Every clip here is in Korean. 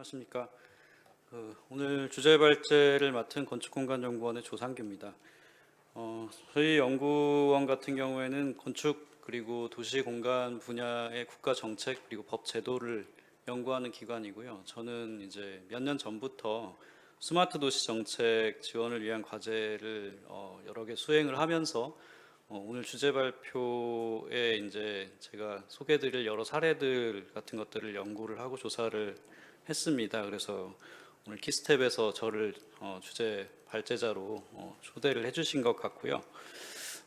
안녕하십니까. 오늘 주제 발제를 맡은 건축공간연구원의 조상규입니다. 저희 연구원 같은 경우에는 건축 그리고 도시공간 분야의 국가 정책 그리고 법 제도를 연구하는 기관이고요. 저는 이제 몇 년 전부터 스마트 도시 정책 지원을 위한 과제를 여러 개 수행을 하면서 오늘 주제 발표에 이제 제가 소개드릴 여러 사례들 같은 것들을 연구를 하고 조사를 했습니다. 그래서 오늘 키스텝에서 저를 주제 발제자로 초대를 해주신 것 같고요.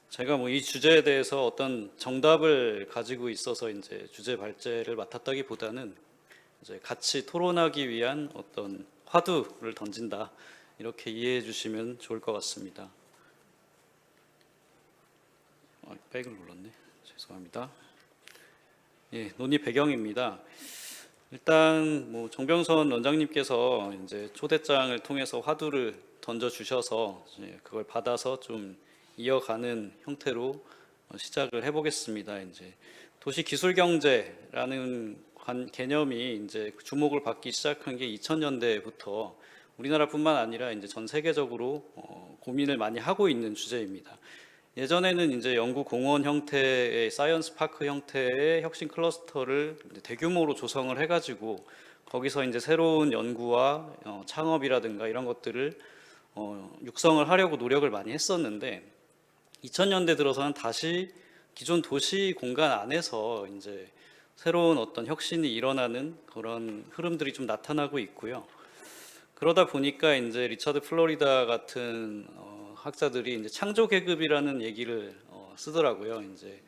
제가 뭐 이 주제에 대해서 어떤 정답을 가지고 있어서 이제 주제 발제를 맡았다기보다는 이제 같이 토론하기 위한 어떤 화두를 던진다, 이렇게 이해해 주시면 좋을 것 같습니다. 백을 눌렀네. 죄송합니다. 예, 논의 배경입니다. 일단 뭐 정병선 원장님께서 이제 초대장을 통해서 화두를 던져 주셔서 그걸 받아서 좀 이어가는 형태로 시작을 해보겠습니다. 이제 도시 기술 경제라는 개념이 이제 주목을 받기 시작한 게 2000년대부터 우리나라뿐만 아니라 이제 전 세계적으로 고민을 많이 하고 있는 주제입니다. 예전에는 이제 연구 공원 형태의 사이언스 파크 형태의 혁신 클러스터를 대규모로 조성을 해가지고 거기서 이제 새로운 연구와 창업이라든가 이런 것들을 육성을 하려고 노력을 많이 했었는데 2000년대 들어서는 다시 기존 도시 공간 안에서 이제 새로운 어떤 혁신이 일어나는 그런 흐름들이 좀 나타나고 있고요. 그러다 보니까 이제 리처드 플로리다 같은 학자들이 이제 창조 계급이라는 얘기를 쓰더라고요. 이제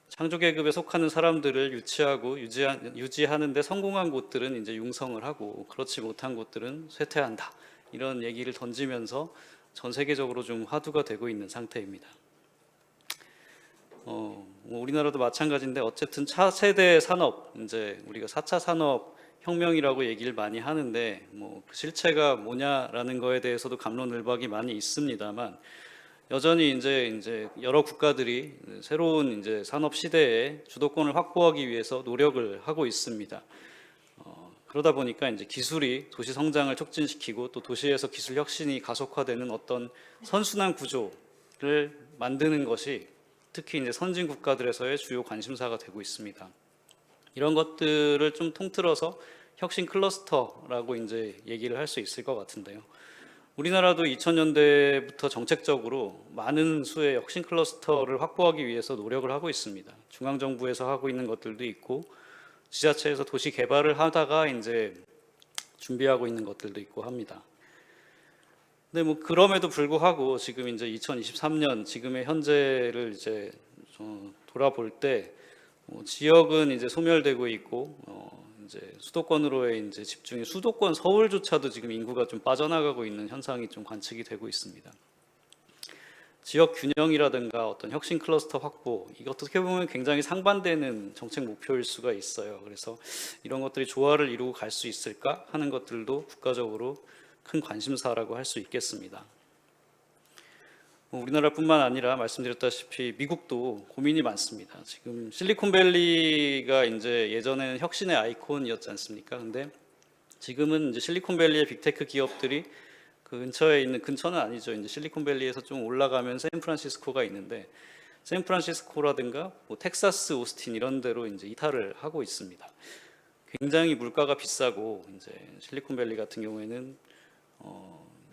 창조 계급에 속하는 사람들을 유치하고 유지하는데 성공한 곳들은 이제 융성을 하고 그렇지 못한 곳들은 쇠퇴한다, 이런 얘기를 던지면서 전 세계적으로 좀 화두가 되고 있는 상태입니다. 뭐 우리나라도 마찬가지인데 어쨌든 차세대 산업, 이제 우리가 4차 산업 혁명이라고 얘기를 많이 하는데 뭐 그 실체가 뭐냐라는 거에 대해서도 갑론을박이 많이 있습니다만 여전히 이제 여러 국가들이 새로운 이제 산업 시대에 주도권을 확보하기 위해서 노력을 하고 있습니다. 그러다 보니까 이제 기술이 도시 성장을 촉진시키고 또 도시에서 기술 혁신이 가속화되는 어떤 선순환 구조를 만드는 것이 특히 이제 선진 국가들에서의 주요 관심사가 되고 있습니다. 이런 것들을 좀 통틀어서 혁신 클러스터라고 이제 얘기를 할 수 있을 것 같은데요. 우리나라도 2000년대부터 정책적으로 많은 수의 혁신 클러스터를 확보하기 위해서 노력을 하고 있습니다. 중앙정부에서 하고 있는 것들도 있고 지자체에서 도시 개발을 하다가 이제 준비하고 있는 것들도 있고 합니다. 근데 뭐 그럼에도 불구하고 지금 이제 2023년 지금의 현재를 이제 돌아볼 때 지역은 이제 소멸되고 있고 이제 수도권으로의 이제 집중이, 수도권 서울조차도 지금 인구가 좀 빠져나가고 있는 현상이 좀 관측이 되고 있습니다. 지역 균형이라든가 어떤 혁신 클러스터 확보, 이것 어떻게 보면 굉장히 상반되는 정책 목표일 수가 있어요. 그래서 이런 것들이 조화를 이루고 갈 수 있을까 하는 것들도 국가적으로 큰 관심사라고 할 수 있겠습니다. 우리나라뿐만 아니라 말씀드렸다시피 미국도 고민이 많습니다. 지금 실리콘밸리가 이제 예전에는 혁신의 아이콘이었지 않습니까? 근데 지금은 이제 실리콘밸리의 빅테크 기업들이 그 근처에 있는, 근처는 아니죠. 이제 실리콘밸리에서 좀 올라가면 샌프란시스코가 있는데 샌프란시스코라든가 뭐 텍사스, 오스틴 이런 데로 이제 이탈을 하고 있습니다. 굉장히 물가가 비싸고 이제 실리콘밸리 같은 경우에는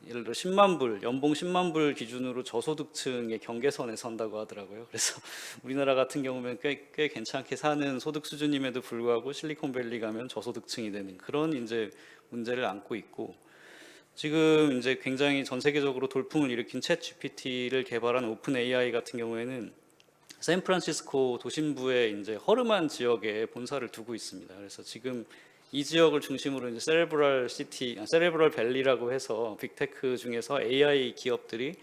예를 들어 10만 불, 연봉 10만 불 기준으로 저소득층의 경계선에 선다고 하더라고요. 그래서 우리나라 같은 경우는 꽤 괜찮게 사는 소득 수준임에도 불구하고 실리콘밸리 가면 저소득층이 되는 그런 이제 문제를 안고 있고, 지금 이제 굉장히 전 세계적으로 돌풍을 일으킨 챗 GPT를 개발한 오픈 AI 같은 경우에는 샌프란시스코 도심부의 이제 허름한 지역에 본사를 두고 있습니다. 그래서 지금 이 지역을 중심으로 이제 세레브럴 밸리라고 해서 빅테크 중에서 AI 기업들이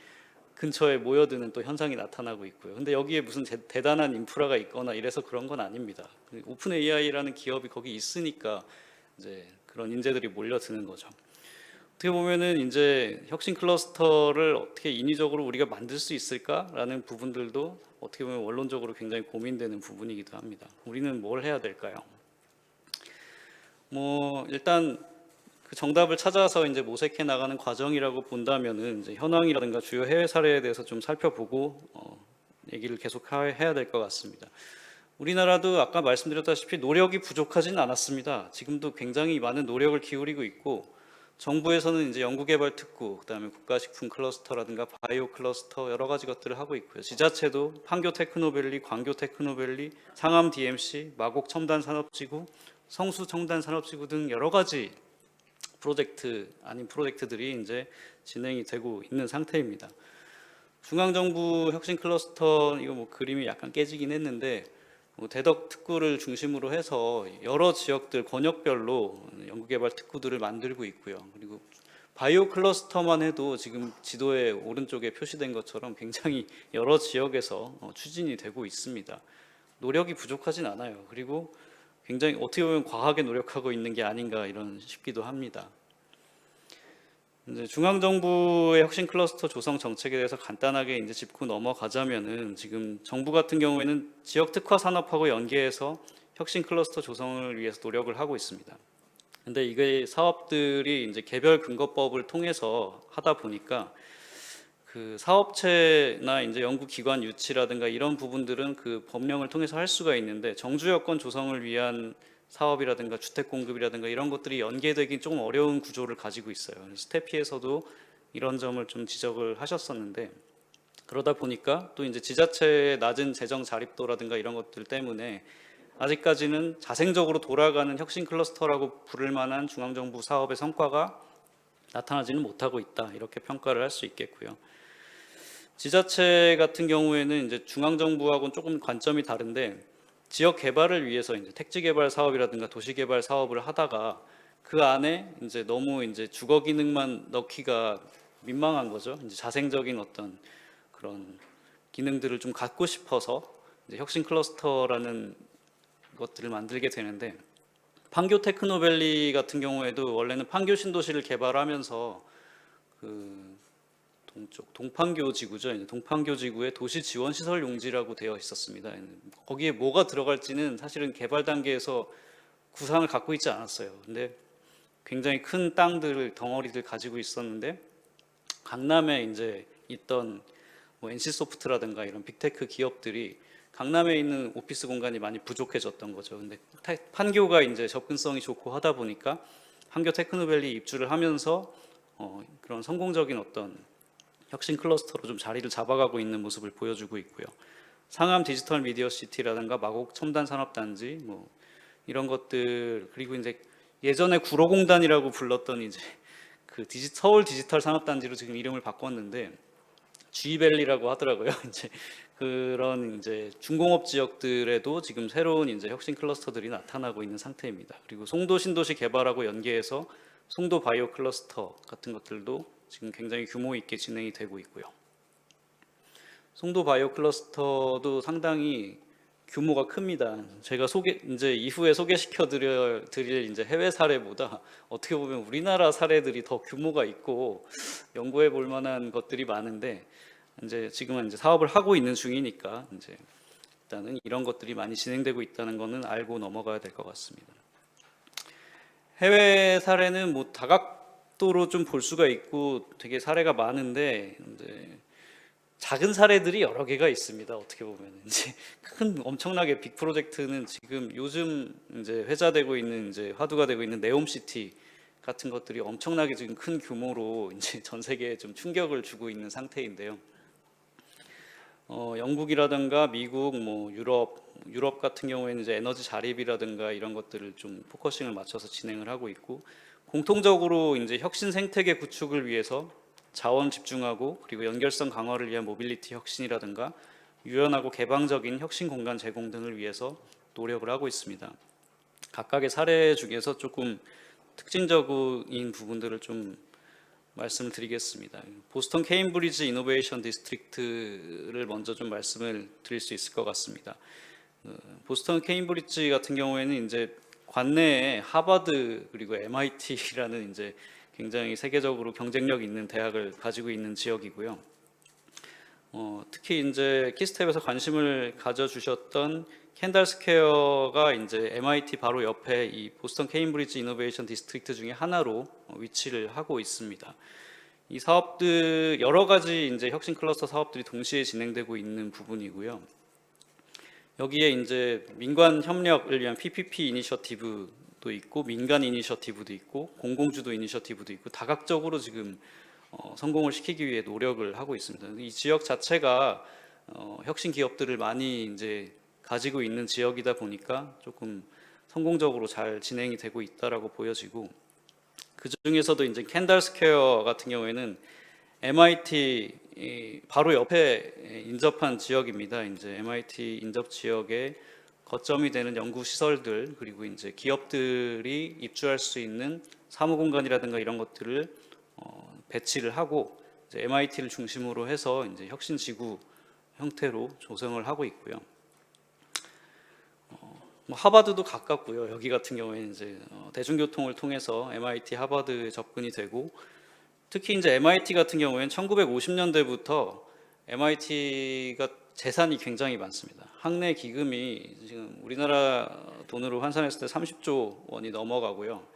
근처에 모여드는 또 현상이 나타나고 있고요. 근데 여기에 무슨 대단한 인프라가 있거나 이래서 그런 건 아닙니다. 오픈 AI라는 기업이 거기 있으니까 이제 그런 인재들이 몰려드는 거죠. 어떻게 보면은 이제 혁신 클러스터를 어떻게 인위적으로 우리가 만들 수 있을까라는 부분들도 어떻게 보면 원론적으로 굉장히 고민되는 부분이기도 합니다. 우리는 뭘 해야 될까요? 뭐 일단 그 정답을 찾아서 이제 모색해 나가는 과정이라고 본다면은 이제 현황이라든가 주요 해외 사례에 대해서 좀 살펴보고 얘기를 계속 해야 될 것 같습니다. 우리나라도 아까 말씀드렸다시피 노력이 부족하지는 않았습니다. 지금도 굉장히 많은 노력을 기울이고 있고, 정부에서는 이제 연구개발 특구, 그다음에 국가식품 클러스터라든가 바이오 클러스터 여러 가지 것들을 하고 있고요. 지자체도 판교 테크노밸리, 광교 테크노밸리, 상암 DMC, 마곡 첨단 산업지구, 성수 첨단 산업지구 등 여러 가지 프로젝트 아닌 프로젝트들이 이제 진행이 되고 있는 상태입니다. 중앙정부 혁신 클러스터 이거 뭐 그림이 약간 깨지긴 했는데 대덕 특구를 중심으로 해서 여러 지역들 권역별로 연구개발 특구들을 만들고 있고요. 그리고 바이오 클러스터만 해도 지금 지도의 오른쪽에 표시된 것처럼 굉장히 여러 지역에서 추진이 되고 있습니다. 노력이 부족하진 않아요. 그리고 굉장히 어떻게 보면 과하게 노력하고 있는 게 아닌가 이런 싶기도 합니다. 이제 중앙정부의 혁신 클러스터 조성 정책에 대해서 간단하게 이제 짚고 넘어가자면은 지금 정부 같은 경우에는 지역 특화 산업하고 연계해서 혁신 클러스터 조성을 위해서 노력을 하고 있습니다. 근데 이게 사업들이 이제 개별 근거법을 통해서 하다 보니까 그 사업체나 이제 연구기관 유치라든가 이런 부분들은 그 법령을 통해서 할 수가 있는데 정주 여건 조성을 위한 사업이라든가 주택 공급이라든가 이런 것들이 연계되기 조금 어려운 구조를 가지고 있어요. 스태피에서도 이런 점을 좀 지적을 하셨었는데, 그러다 보니까 또 이제 지자체의 낮은 재정 자립도라든가 이런 것들 때문에 아직까지는 자생적으로 돌아가는 혁신 클러스터라고 부를 만한 중앙정부 사업의 성과가 나타나지는 못하고 있다, 이렇게 평가를 할 수 있겠고요. 지자체 같은 경우에는 이제 중앙정부하고는 조금 관점이 다른데, 지역 개발을 위해서 이제 택지 개발 사업이라든가 도시 개발 사업을 하다가 그 안에 이제 너무 이제 주거 기능만 넣기가 민망한 거죠. 이제 자생적인 어떤 그런 기능들을 좀 갖고 싶어서 이제 혁신 클러스터라는 것들을 만들게 되는데, 판교 테크노밸리 같은 경우에도 원래는 판교 신도시를 개발하면서 그 동쪽 동판교 지구죠. 동판교 지구의 도시 지원 시설 용지라고 되어 있었습니다. 거기에 뭐가 들어갈지는 사실은 개발 단계에서 구상을 갖고 있지 않았어요. 근데 굉장히 큰 땅들을 덩어리들 가지고 있었는데, 강남에 이제 있던 뭐 NC소프트라든가 이런 빅테크 기업들이 강남에 있는 오피스 공간이 많이 부족해졌던 거죠. 근데 판교가 이제 접근성이 좋고 하다 보니까 판교 테크노밸리 입주를 하면서 그런 성공적인 어떤 혁신 클러스터로 좀 자리를 잡아가고 있는 모습을 보여주고 있고요. 상암 디지털 미디어 시티라든가 마곡 첨단 산업단지 뭐 이런 것들, 그리고 이제 예전에 구로공단이라고 불렀던 이제 그 서울 디지털 산업단지로 지금 이름을 바꿨는데 G밸리라고 하더라고요. 이제 그런 이제 중공업 지역들에도 지금 새로운 이제 혁신 클러스터들이 나타나고 있는 상태입니다. 그리고 송도 신도시 개발하고 연계해서 송도 바이오 클러스터 같은 것들도 지금 굉장히 규모 있게 진행이 되고 있고요. 송도 바이오 클러스터도 상당히 규모가 큽니다. 제가 이제 이후에 소개시켜 드릴 이제 해외 사례보다 어떻게 보면 우리나라 사례들이 더 규모가 있고 연구해 볼 만한 것들이 많은데, 이제 지금은 이제 사업을 하고 있는 중이니까 이제 일단은 이런 것들이 많이 진행되고 있다는 거는 알고 넘어가야 될 것 같습니다. 해외 사례는 뭐 다각도로 좀 볼 수가 있고 되게 사례가 많은데, 이제 작은 사례들이 여러 개가 있습니다. 어떻게 보면 이제 큰 엄청나게 빅 프로젝트는 지금 요즘 이제 회자되고 있는 이제 화두가 되고 있는 네옴시티 같은 것들이 엄청나게 지금 큰 규모로 이제 전 세계에 좀 충격을 주고 있는 상태인데요. 영국이라든가 미국, 뭐 유럽 같은 경우에는 이제 에너지 자립이라든가 이런 것들을 좀 포커싱을 맞춰서 진행을 하고 있고, 공통적으로 이제 혁신 생태계 구축을 위해서 자원 집중하고 그리고 연결성 강화를 위한 모빌리티 혁신이라든가 유연하고 개방적인 혁신 공간 제공 등을 위해서 노력을 하고 있습니다. 각각의 사례 중에서 조금 특징적인 부분들을 좀 말씀을 드리겠습니다. 보스턴 케임브리지 이노베이션 디스트릭트를 먼저 좀 말씀을 드릴 수 있을 것 같습니다. 보스턴 케임브리지 같은 경우에는 이제 관내에 하버드 그리고 MIT라는 이제 굉장히 세계적으로 경쟁력 있는 대학을 가지고 있는 지역이고요. 특히 이제 키스텝에서 관심을 가져주셨던 캔달 스퀘어가 이제 MIT 바로 옆에 이 보스턴 케임브리지 이노베이션 디스트릭트 중에 하나로 위치를 하고 있습니다. 이 사업들 여러 가지 이제 혁신 클러스터 사업들이 동시에 진행되고 있는 부분이고요. 여기에 이제 민관 협력을 위한 PPP 이니셔티브도 있고 민간 이니셔티브도 있고 공공주도 이니셔티브도 있고 다각적으로 지금 성공을 시키기 위해 노력을 하고 있습니다. 이 지역 자체가 혁신 기업들을 많이 이제 가지고 있는 지역이다 보니까 조금 성공적으로 잘 진행이 되고 있다라고 보여지고, 그 중에서도 이제 캔달 스퀘어 같은 경우에는 MIT 바로 옆에 인접한 지역입니다. 이제 MIT 인접 지역에 거점이 되는 연구 시설들, 그리고 이제 기업들이 입주할 수 있는 사무 공간이라든가 이런 것들을 배치를 하고 이제 MIT를 중심으로 해서 이제 혁신 지구 형태로 조성을 하고 있고요. 뭐 하버드도 가깝고요. 여기 같은 경우에는 이제 대중교통을 통해서 MIT 하버드 접근이 되고, 특히 이제 MIT 같은 경우에는 1950년대부터 MIT가 재산이 굉장히 많습니다. 학내 기금이 지금 우리나라 돈으로 환산했을 때 30조 원이 넘어가고요.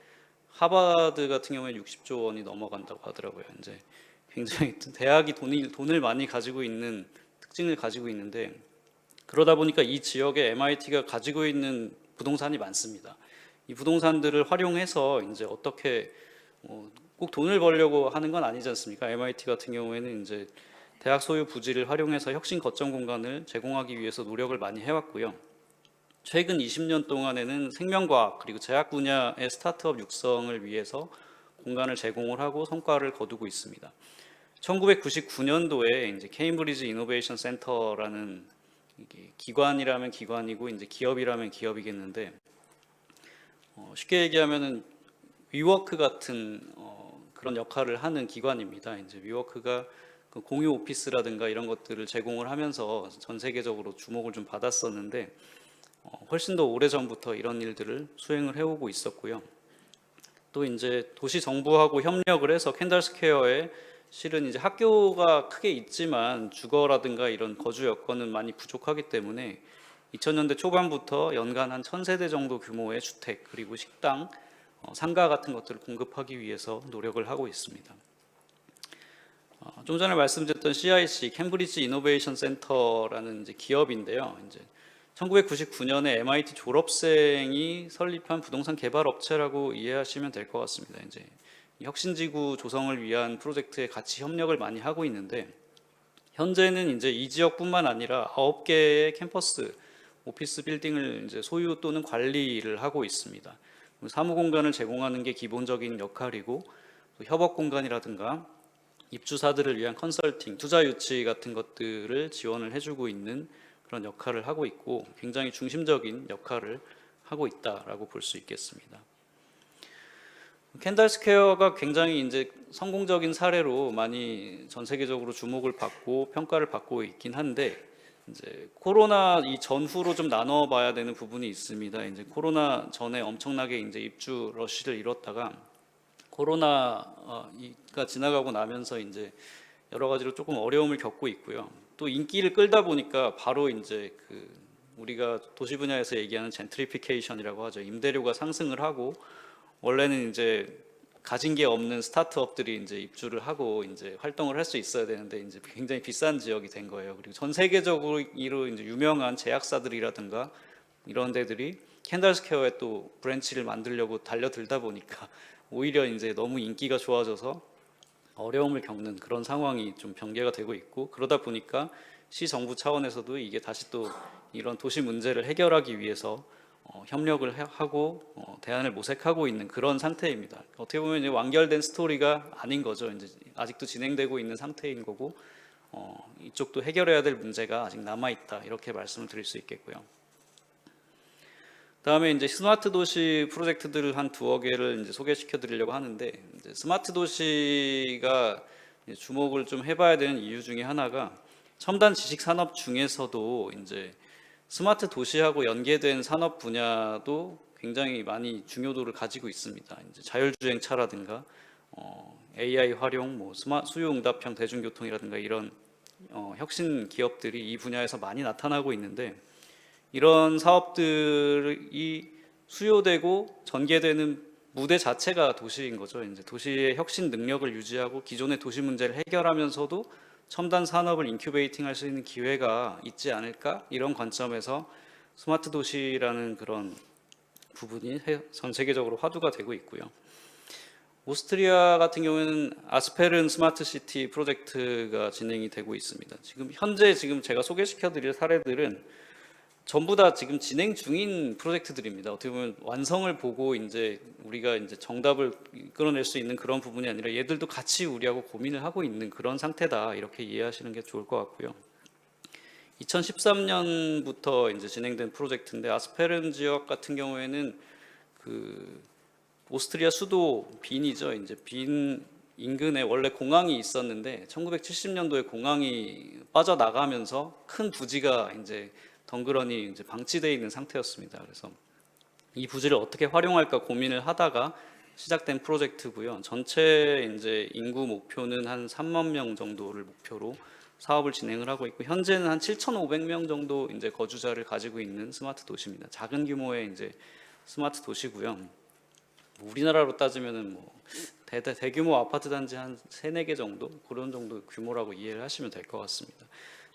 하버드 같은 경우에 60조 원이 넘어간다고 하더라고요. 이제 굉장히 대학이 돈을 많이 가지고 있는 특징을 가지고 있는데, 그러다 보니까 이 지역에 MIT가 가지고 있는 부동산이 많습니다. 이 부동산들을 활용해서 이제 어떻게 꼭 돈을 벌려고 하는 건 아니지 않습니까? MIT 같은 경우에는 이제 대학 소유 부지를 활용해서 혁신 거점 공간을 제공하기 위해서 노력을 많이 해왔고요. 최근 20년 동안에는 생명과학 그리고 제약 분야의 스타트업 육성을 위해서 공간을 제공을 하고 성과를 거두고 있습니다. 1999년도에 이제 케임브리지 이노베이션 센터라는, 이게 기관이라면 기관이고 이제 기업이라면 기업이겠는데, 쉽게 얘기하면은 위워크 같은 그런 역할을 하는 기관입니다. 이제 위워크가 그 공유 오피스라든가 이런 것들을 제공을 하면서 전 세계적으로 주목을 좀 받았었는데, 훨씬 더 오래 전부터 이런 일들을 수행을 해오고 있었고요. 또 이제 도시 정부하고 협력을 해서 캔달 스퀘어에 실은 이제 학교가 크게 있지만 주거라든가 이런 거주 여건은 많이 부족하기 때문에 2000년대 초반부터 연간 한 1000세대 정도 규모의 주택 그리고 식당, 상가 같은 것들을 공급하기 위해서 노력을 하고 있습니다. 좀 전에 말씀드렸던 CIC 캠브리지 이노베이션 센터라는 이제 기업인데요. 이제 1999년에 MIT 졸업생이 설립한 부동산 개발 업체라고 이해하시면 될 것 같습니다. 이제 혁신지구 조성을 위한 프로젝트에 같이 협력을 많이 하고 있는데, 현재는 이제 이 지역뿐만 아니라 9개의 캠퍼스 오피스 빌딩을 이제 소유 또는 관리를 하고 있습니다. 사무 공간을 제공하는 게 기본적인 역할이고, 또 협업 공간이라든가 입주사들을 위한 컨설팅, 투자 유치 같은 것들을 지원을 해주고 있는 그런 역할을 하고 있고, 굉장히 중심적인 역할을 하고 있다라고 볼 수 있겠습니다. 캔달 스퀘어가 굉장히 이제 성공적인 사례로 많이 전 세계적으로 주목을 받고 평가를 받고 있긴 한데, 이제 코로나 이 전후로 좀 나눠봐야 되는 부분이 있습니다. 이제 코로나 전에 엄청나게 이제 입주 러시를 이뤘다가 코로나가 지나가고 나면서 이제 여러 가지로 조금 어려움을 겪고 있고요. 또 인기를 끌다 보니까 바로 이제 그 우리가 도시 분야에서 얘기하는 젠트리피케이션이라고 하죠. 임대료가 상승을 하고, 원래는 이제 가진 게 없는 스타트업들이 이제 입주를 하고 이제 활동을 할 수 있어야 되는데 이제 굉장히 비싼 지역이 된 거예요. 그리고 전 세계적으로 이제 유명한 제약사들이라든가 이런 데들이 캔달 스퀘어에 또 브랜치를 만들려고 달려들다 보니까 오히려 이제 너무 인기가 좋아져서 어려움을 겪는 그런 상황이 좀 전개가 되고 있고, 그러다 보니까 시정부 차원에서도 이게 다시 또 이런 도시 문제를 해결하기 위해서 협력을 하고 대안을 모색하고 있는 그런 상태입니다. 어떻게 보면 이제 완결된 스토리가 아닌 거죠. 이제 아직도 진행되고 있는 상태인 거고, 이쪽도 해결해야 될 문제가 아직 남아 있다, 이렇게 말씀을 드릴 수 있겠고요. 다음에 이제 스마트 도시 프로젝트들을 한 2개 이제 소개시켜 드리려고 하는데, 이제 스마트 도시가 주목을 좀 해봐야 되는 이유 중에 하나가, 첨단 지식 산업 중에서도 이제 스마트 도시하고 연계된 산업 분야도 굉장히 많이 중요도를 가지고 있습니다. 이제 자율주행차라든가 AI 활용, 뭐 수요응답형 대중교통이라든가 이런 혁신 기업들이 이 분야에서 많이 나타나고 있는데, 이런 사업들이 수요되고 전개되는 무대 자체가 도시인 거죠. 이제 도시의 혁신 능력을 유지하고 기존의 도시 문제를 해결하면서도 첨단 산업을 인큐베이팅 할 수 있는 기회가 있지 않을까? 이런 관점에서 스마트 도시라는 그런 부분이 전 세계적으로 화두가 되고 있고요. 오스트리아 같은 경우에는 아스페른 스마트 시티 프로젝트가 진행이 되고 있습니다. 현재 제가 소개시켜 드릴 사례들은 전부 다 지금 진행 중인 프로젝트들입니다. 어떻게 보면 완성을 보고 이제 우리가 이제 정답을 끌어낼 수 있는 그런 부분이 아니라 얘들도 같이 우리하고 고민을 하고 있는 그런 상태다. 이렇게 이해하시는 게 좋을 것 같고요. 2013년부터 이제 진행된 프로젝트인데 아스페른 지역 같은 경우에는 그 오스트리아 수도 빈이죠. 이제 빈 인근에 원래 공항이 있었는데 1970년도에 공항이 빠져나가면서 큰 부지가 이제 덩그러니 이제 방치되어 있는 상태였습니다. 그래서 이 부지를 어떻게 활용할까 고민을 하다가 시작된 프로젝트고요. 전체 이제 인구 목표는 한 3만 명 정도를 목표로 사업을 진행을 하고 있고 현재는 한 7,500명 정도 이제 거주자를 가지고 있는 스마트 도시입니다. 작은 규모의 이제 스마트 도시고요. 우리나라로 따지면은 대규모 아파트 단지 한 3-4개 정도 그런 정도 규모라고 이해를 하시면 될 것 같습니다.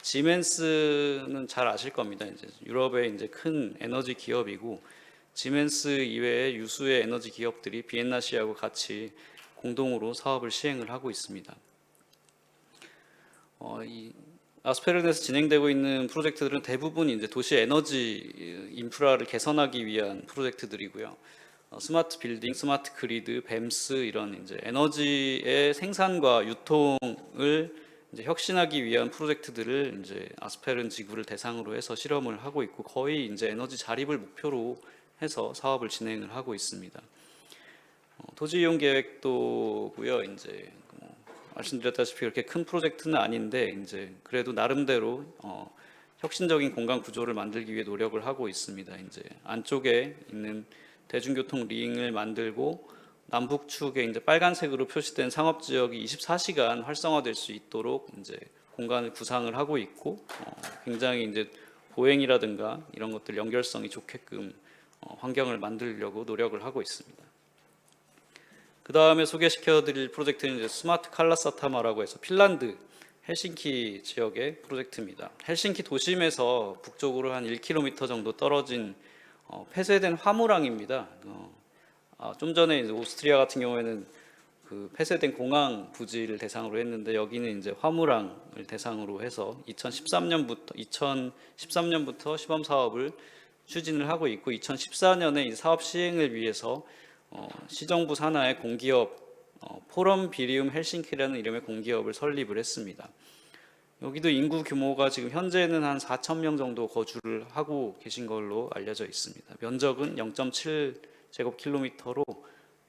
지멘스는 잘 아실 겁니다. 이제 유럽의 이제 큰 에너지 기업이고 지멘스 이외에 유수의 에너지 기업들이 비엔나시하고 같이 공동으로 사업을 시행을 하고 있습니다. 이 아스페른에서 진행되고 있는 프로젝트들은 대부분 이제 도시 에너지 인프라를 개선하기 위한 프로젝트들이고요. 스마트 빌딩, 스마트 그리드, 뱀스 이런 이제 에너지의 생산과 유통을 이제 혁신하기 위한 프로젝트들을 이제 아스페른 지구를 대상으로 해서 실험을 하고 있고 거의 이제 에너지 자립을 목표로 해서 사업을 진행을 하고 있습니다. 토지 이용 계획도고요. 이제 말씀드렸다시피 그렇게 큰 프로젝트는 아닌데 이제 그래도 나름대로 혁신적인 공간 구조를 만들기 위해 노력을 하고 있습니다. 이제 안쪽에 있는 대중교통 링을 만들고 남북축에 이제 빨간색으로 표시된 상업 지역이 24시간 활성화될 수 있도록 이제 공간을 구상을 하고 있고 굉장히 이제 보행이라든가 이런 것들 연결성이 좋게끔 환경을 만들려고 노력을 하고 있습니다. 그 다음에 소개시켜드릴 프로젝트는 이제 스마트 칼라사타마라고 해서 핀란드 헬싱키 지역의 프로젝트입니다. 헬싱키 도심에서 북쪽으로 한 1km 정도 떨어진 폐쇄된 화물항입니다. 좀 전에 이제 오스트리아 같은 경우에는 그 폐쇄된 공항 부지를 대상으로 했는데 여기는 이제 화물항을 대상으로 해서 2013년부터 시범 사업을 추진을 하고 있고 2014년에 이 사업 시행을 위해서 시정부 산하의 공기업 포럼 비리움 헬싱키라는 이름의 공기업을 설립을 했습니다. 여기도 인구 규모가 지금 현재는 한 4,000명 정도 거주를 하고 계신 걸로 알려져 있습니다. 면적은 0.7제곱킬로미터로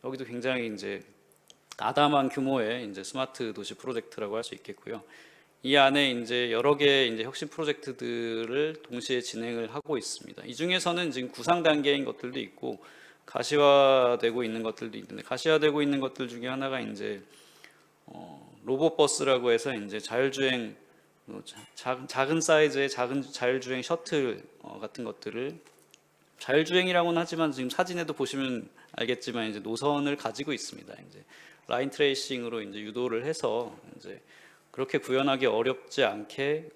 여기도 굉장히 이제 아담한 규모의 이제 스마트 도시 프로젝트라고 할 수 있겠고요. 이 안에 이제 여러 개의 이제 혁신 프로젝트들을 동시에 진행을 하고 있습니다. 이 중에서는 지금 구상 단계인 것들도 있고 가시화되고 있는 것들도 있는데 가시화되고 있는 것들 중에 하나가 이제 로봇버스라고 해서 이제 자율주행 작은 사이즈의 작은 자율주행 셔틀 같은 것들을 자율주행이라고는 하지만 지금 사진에도 보시면 알겠지만 이제 노선을 가지고 있습니다. 이제 라인 트레이싱으로 이제 유도를 해서 이제 그렇게 구현하기 어렵지 않게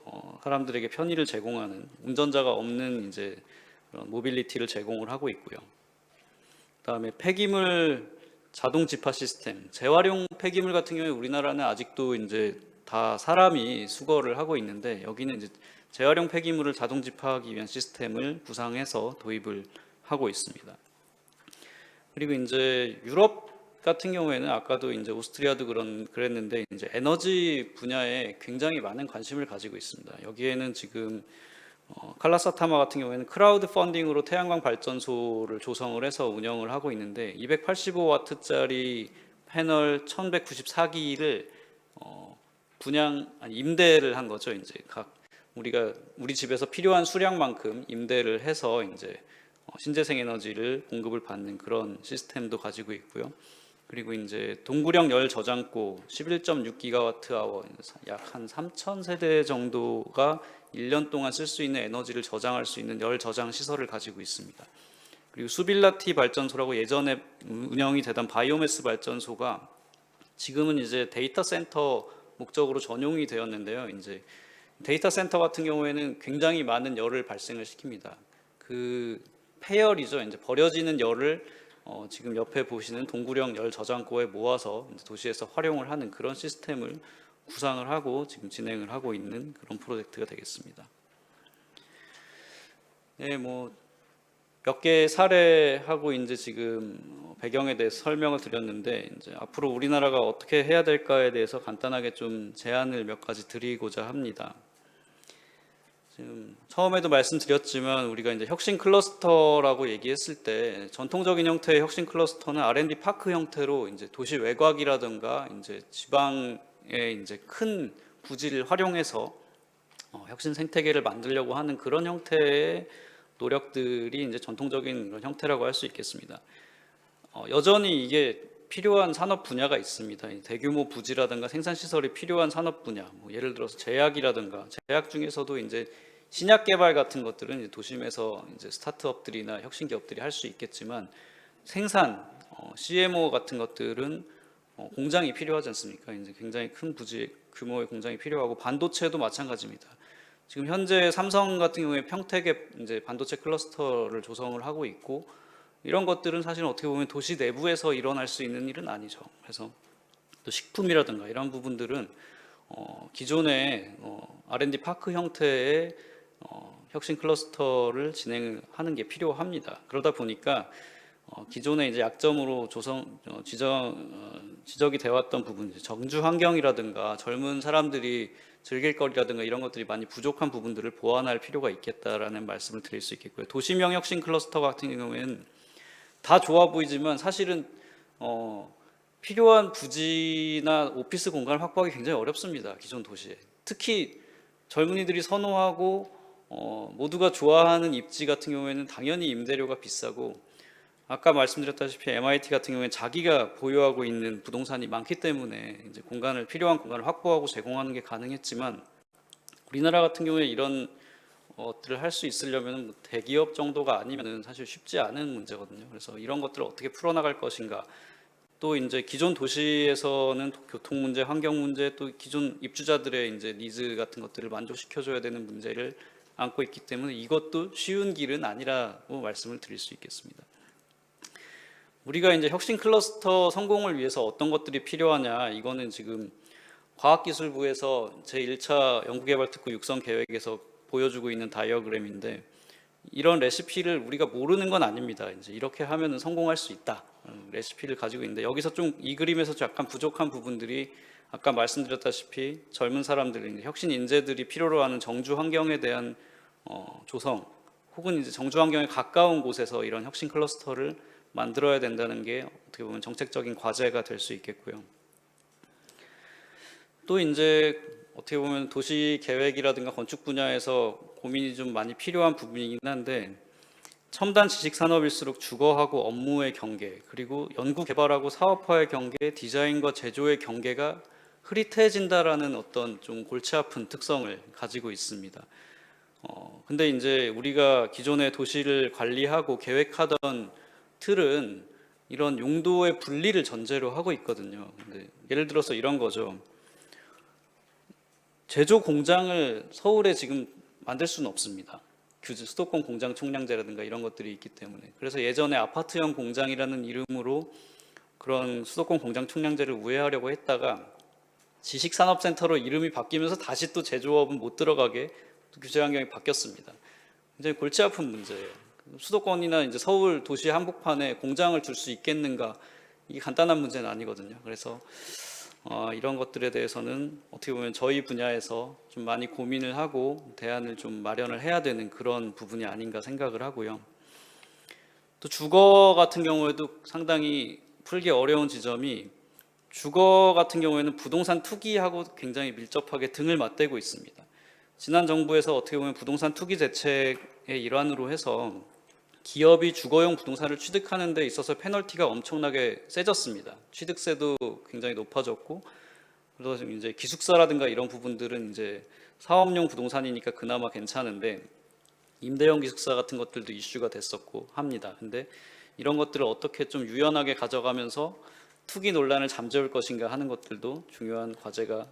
사람들에게 편의를 제공하는 운전자가 없는 이제 그런 모빌리티를 제공을 하고 있고요. 그다음에 폐기물 자동 집화 시스템, 재활용 폐기물 같은 경우에 우리나라는 아직도 이제 다 사람이 수거를 하고 있는데 여기는 이제 재활용 폐기물을 자동 집화하기 위한 시스템을 구상해서 도입을 하고 있습니다. 그리고 이제 유럽 같은 경우에는 아까도 이제 오스트리아도 그랬는데 이제 에너지 분야에 굉장히 많은 관심을 가지고 있습니다. 여기에는 지금 칼라사타마 같은 경우에는 크라우드 펀딩으로 태양광 발전소를 조성을 해서 운영을 하고 있는데 285W짜리 패널 1194기를 임대를 한 거죠. 이제 우리 집에서 필요한 수량만큼 임대를 해서 이제 신재생 에너지를 공급을 받는 그런 시스템도 가지고 있고요. 그리고 이제 동구령 열 저장고 11.6GWh 약 한 3,000세대 정도가 1년 동안 쓸 수 있는 에너지를 저장할 수 있는 열 저장 시설을 가지고 있습니다. 그리고 수빌라티 발전소라고 예전에 운영이 되던 바이오매스 발전소가 지금은 이제 데이터 센터 목적으로 전용이 되었는데요. 이제 데이터 센터 같은 경우에는 굉장히 많은 열을 발생을 시킵니다. 그 폐열이죠. 이제 버려지는 열을 지금 옆에 보시는 동구령 열 저장고에 모아서 이제 도시에서 활용을 하는 그런 시스템을 구상을 하고 지금 진행을 하고 있는 그런 프로젝트가 되겠습니다. 네, 뭐 몇 개 사례하고 이제 지금 배경에 대해서 설명을 드렸는데 이제 앞으로 우리나라가 어떻게 해야 될까에 대해서 간단하게 좀 제안을 몇 가지 드리고자 합니다. 지금 처음에도 말씀드렸지만 우리가 이제 혁신 클러스터라고 얘기했을 때 전통적인 형태의 혁신 클러스터는 R&D 파크 형태로 이제 도시 외곽이라든가 이제 지방의 이제 큰 부지를 활용해서 혁신 생태계를 만들려고 하는 그런 형태의 노력들이 이제 전통적인 그런 형태라고 할 수 있겠습니다. 여전히 이게 필요한 산업 분야가 있습니다. 대규모 부지라든가 생산 시설이 필요한 산업 분야, 뭐 예를 들어서 제약이라든가 제약 중에서도 이제 신약 개발 같은 것들은 이제 도심에서 이제 스타트업들이나 혁신 기업들이 할 수 있겠지만 생산, CMO 같은 것들은 공장이 필요하지 않습니까? 이제 굉장히 큰 부지 규모의 공장이 필요하고 반도체도 마찬가지입니다. 지금 현재 삼성 같은 경우에 평택에 이제 반도체 클러스터를 조성을 하고 있고 이런 것들은 사실 어떻게 보면 도시 내부에서 일어날 수 있는 일은 아니죠. 그래서 또 식품이라든가 이런 부분들은 기존의 R&D 파크 형태의 혁신 클러스터를 진행하는 게 필요합니다. 그러다 보니까 기존에 이제 약점으로 지적이 되어 왔던 부분, 정주 환경이라든가 젊은 사람들이 즐길 거리라든가 이런 것들이 많이 부족한 부분들을 보완할 필요가 있겠다라는 말씀을 드릴 수 있겠고요. 도시명 혁신 클러스터 같은 경우에는 다 좋아 보이지만 사실은 필요한 부지나 오피스 공간을 확보하기 굉장히 어렵습니다. 기존 도시에. 특히 젊은이들이 선호하고 모두가 좋아하는 입지 같은 경우에는 당연히 임대료가 비싸고 아까 말씀드렸다시피 MIT 같은 경우에는 자기가 보유하고 있는 부동산이 많기 때문에 이제 필요한 공간을 확보하고 제공하는 게 가능했지만 우리나라 같은 경우에 이런 것들을 할 수 있으려면 대기업 정도가 아니면은 사실 쉽지 않은 문제거든요. 그래서 이런 것들을 어떻게 풀어나갈 것인가. 또 이제 기존 도시에서는 교통 문제, 환경 문제, 또 기존 입주자들의 이제 니즈 같은 것들을 만족시켜줘야 되는 문제를 안고 있기 때문에 이것도 쉬운 길은 아니라고 말씀을 드릴 수 있겠습니다. 우리가 이제 혁신 클러스터 성공을 위해서 어떤 것들이 필요하냐, 이거는 지금 과학기술부에서 제1차 연구개발특구 육성 계획에서 보여주고 있는 다이어그램인데 이런 레시피를 우리가 모르는 건 아닙니다. 이제 이렇게 하면은 성공할 수 있다. 레시피를 가지고 있는데 여기서 좀 이 그림에서 약간 부족한 부분들이 아까 말씀드렸다시피 젊은 사람들, 혁신 인재들이 필요로 하는 정주 환경에 대한 조성 혹은 이제 정주 환경에 가까운 곳에서 이런 혁신 클러스터를 만들어야 된다는 게 어떻게 보면 정책적인 과제가 될 수 있겠고요. 또 이제 어떻게 보면 도시 계획이라든가 건축 분야에서 고민이 좀 많이 필요한 부분이긴 한데 첨단 지식 산업일수록 주거하고 업무의 경계 그리고 연구 개발하고 사업화의 경계, 디자인과 제조의 경계가 흐릿해진다라는 어떤 좀 골치 아픈 특성을 가지고 있습니다. 근데 이제 우리가 기존의 도시를 관리하고 계획하던 틀은 이런 용도의 분리를 전제로 하고 있거든요. 근데 예를 들어서 이런 거죠. 제조 공장을 서울에 지금 만들 수는 없습니다. 수도권 공장 총량제라든가 이런 것들이 있기 때문에. 그래서 예전에 아파트형 공장이라는 이름으로 그런 수도권 공장 총량제를 우회하려고 했다가 지식산업센터로 이름이 바뀌면서 다시 또 제조업은 못 들어가게 규제 환경이 바뀌었습니다. 굉장히 골치 아픈 문제예요. 수도권이나 이제 서울 도시 한복판에 공장을 둘 수 있겠는가, 이게 간단한 문제는 아니거든요. 그래서 이런 것들에 대해서는 어떻게 보면 저희 분야에서 좀 많이 고민을 하고 대안을 좀 마련을 해야 되는 그런 부분이 아닌가 생각을 하고요. 또 주거 같은 경우에도 상당히 풀기 어려운 지점이, 주거 같은 경우에는 부동산 투기하고 굉장히 밀접하게 등을 맞대고 있습니다. 지난 정부에서 어떻게 보면 부동산 투기 대책의 일환으로 해서 기업이 주거용 부동산을 취득하는 데 있어서 페널티가 엄청나게 세졌습니다. 취득세도 굉장히 높아졌고, 그래서 이제 기숙사라든가 이런 부분들은 이제 사업용 부동산이니까 그나마 괜찮은데 임대형 기숙사 같은 것들도 이슈가 됐었고 합니다. 근데 이런 것들을 어떻게 좀 유연하게 가져가면서 투기 논란을 잠재울 것인가 하는 것들도 중요한 과제가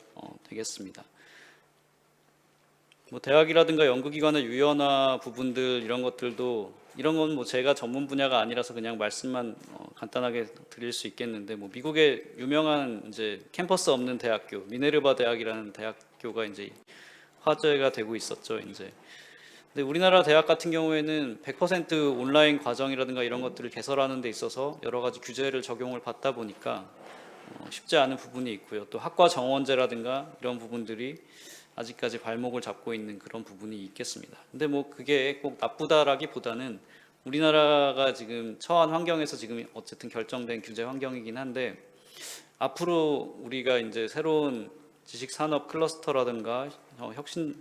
되겠습니다. 뭐 대학이라든가 연구기관의 유연화 부분들 이런 것들도 이런 건 뭐 제가 전문 분야가 아니라서 그냥 말씀만 간단하게 드릴 수 있겠는데 뭐 미국의 유명한 이제 캠퍼스 없는 대학교 미네르바 대학이라는 대학교가 이제 화제가 되고 있었죠. 이제 근데 우리나라 대학 같은 경우에는 100% 온라인 과정이라든가 이런 것들을 개설하는 데 있어서 여러 가지 규제를 적용을 받다 보니까 쉽지 않은 부분이 있고요. 또 학과 정원제라든가 이런 부분들이 아직까지 발목을 잡고 있는 그런 부분이 있겠습니다. 근데 뭐 그게 꼭 나쁘다라기보다는 우리나라가 지금 처한 환경에서 지금 어쨌든 결정된 규제 환경이긴 한데 앞으로 우리가 이제 새로운 지식 산업 클러스터라든가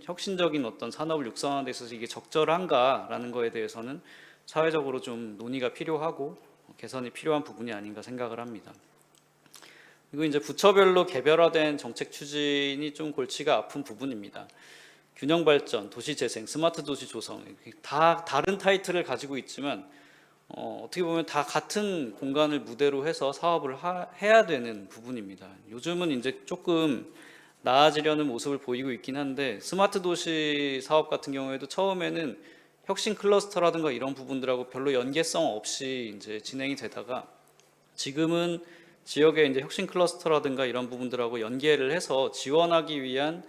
혁신적인 어떤 산업을 육성하는 데 있어서 이게 적절한가라는 거에 대해서는 사회적으로 좀 논의가 필요하고 개선이 필요한 부분이 아닌가 생각을 합니다. 그리고 이제 부처별로 개별화된 정책 추진이 좀 골치가 아픈 부분입니다. 균형 발전, 도시 재생, 스마트 도시 조성 다 다른 타이틀을 가지고 있지만 어떻게 보면 다 같은 공간을 무대로 해서 사업을 해야 되는 부분입니다. 요즘은 이제 조금 나아지려는 모습을 보이고 있긴 한데 스마트 도시 사업 같은 경우에도 처음에는 혁신 클러스터라든가 이런 부분들하고 별로 연계성 없이 이제 진행이 되다가 지금은 지역의 이제 혁신 클러스터라든가 이런 부분들하고 연계를 해서 지원하기 위한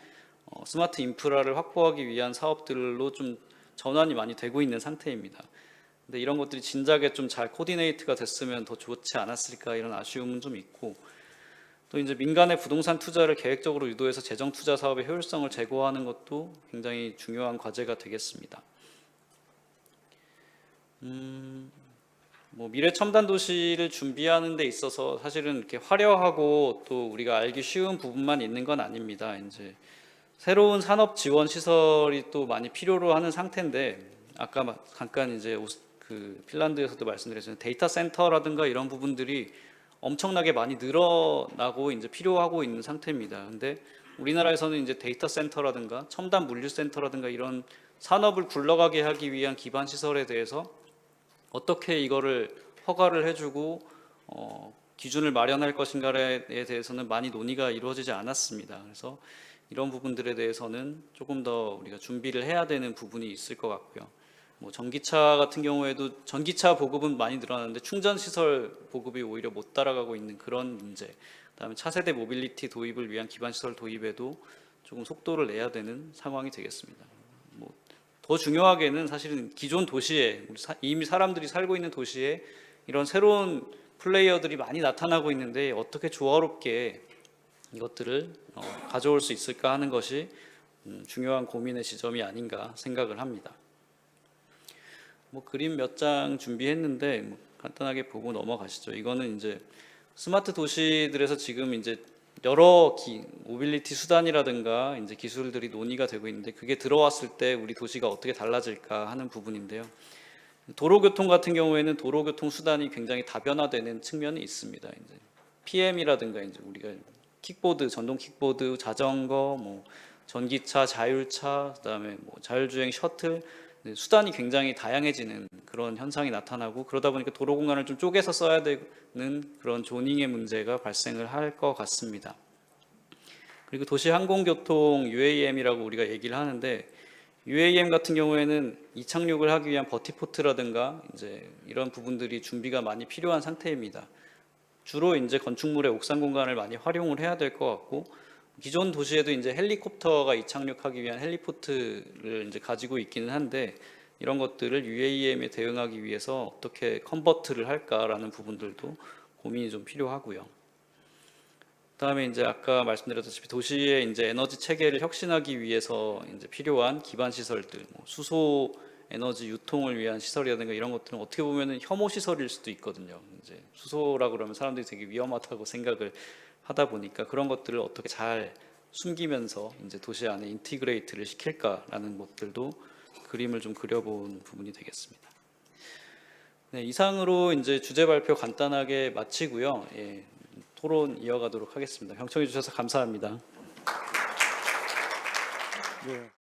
스마트 인프라를 확보하기 위한 사업들로 좀 전환이 많이 되고 있는 상태입니다. 근데 이런 것들이 진작에 좀 잘 코디네이트가 됐으면 더 좋지 않았을까 이런 아쉬움은 좀 있고 또 이제 민간의 부동산 투자를 계획적으로 유도해서 재정 투자 사업의 효율성을 제고하는 것도 굉장히 중요한 과제가 되겠습니다. 뭐 미래 첨단 도시를 준비하는 데 있어서 사실은 이렇게 화려하고 또 우리가 알기 쉬운 부분만 있는 건 아닙니다. 이제 새로운 산업 지원 시설이 또 많이 필요로 하는 상태인데 아까 잠깐 이제 그 핀란드에서도 말씀드렸지만 데이터 센터라든가 이런 부분들이 엄청나게 많이 늘어나고 이제 필요하고 있는 상태입니다. 근데 우리나라에서는 이제 데이터 센터라든가 첨단 물류 센터라든가 이런 산업을 굴러가게 하기 위한 기반 시설에 대해서 어떻게 이거를 허가를 해주고 기준을 마련할 것인가에 대해서는 많이 논의가 이루어지지 않았습니다. 그래서 이런 부분들에 대해서는 조금 더 우리가 준비를 해야 되는 부분이 있을 것 같고요. 뭐 전기차 같은 경우에도 전기차 보급은 많이 늘어났는데 충전 시설 보급이 오히려 못 따라가고 있는 그런 문제. 그다음에 차세대 모빌리티 도입을 위한 기반 시설 도입에도 조금 속도를 내야 되는 상황이 되겠습니다. 뭐 더 중요하게는 사실은 기존 도시에 이미 사람들이 살고 있는 도시에 이런 새로운 플레이어들이 많이 나타나고 있는데 어떻게 조화롭게 이것들을 가져올 수 있을까 하는 것이 중요한 고민의 지점이 아닌가 생각을 합니다. 뭐 그림 몇 장 준비했는데 뭐 간단하게 보고 넘어가시죠. 이거는 이제 스마트 도시들에서 지금 이제 여러 모빌리티 수단이라든가 이제 기술들이 논의가 되고 있는데 그게 들어왔을 때 우리 도시가 어떻게 달라질까 하는 부분인데요. 도로교통 같은 경우에는 도로교통 수단이 굉장히 다변화되는 측면이 있습니다. 이제 PM이라든가 이제 우리가 킥보드, 전동 킥보드, 자전거, 뭐 전기차, 자율차, 그다음에 뭐 자율주행 셔틀 수단이 굉장히 다양해지는 그런 현상이 나타나고 그러다 보니까 도로 공간을 좀 쪼개서 써야 되는 그런 조닝의 문제가 발생을 할 것 같습니다. 그리고 도시 항공교통 UAM이라고 우리가 얘기를 하는데 UAM 같은 경우에는 이착륙을 하기 위한 버티포트라든가 이제 이런 부분들이 준비가 많이 필요한 상태입니다. 주로 이제 건축물의 옥상 공간을 많이 활용을 해야 될 것 같고 기존 도시에도 이제 헬리콥터가 이착륙하기 위한 헬리포트를 이제 가지고 있기는 한데 이런 것들을 UAM에 대응하기 위해서 어떻게 컨버트를 할까라는 부분들도 고민이 좀 필요하고요. 그다음에 이제 아까 말씀드렸다시피 도시의 이제 에너지 체계를 혁신하기 위해서 이제 필요한 기반 시설들, 뭐 수소 에너지 유통을 위한 시설이라든가 이런 것들은 어떻게 보면은 혐오 시설일 수도 있거든요. 이제 수소라 그러면 사람들이 되게 위험하다고 생각을 하다 보니까 그런 것들을 어떻게 잘 숨기면서 이제 도시 안에 인티그레이트를 시킬까라는 것들도 그림을 좀 그려본 부분이 되겠습니다. 네, 이상으로 이제 주제 발표 간단하게 마치고요. 예, 토론 이어가도록 하겠습니다. 경청해 주셔서 감사합니다. 네.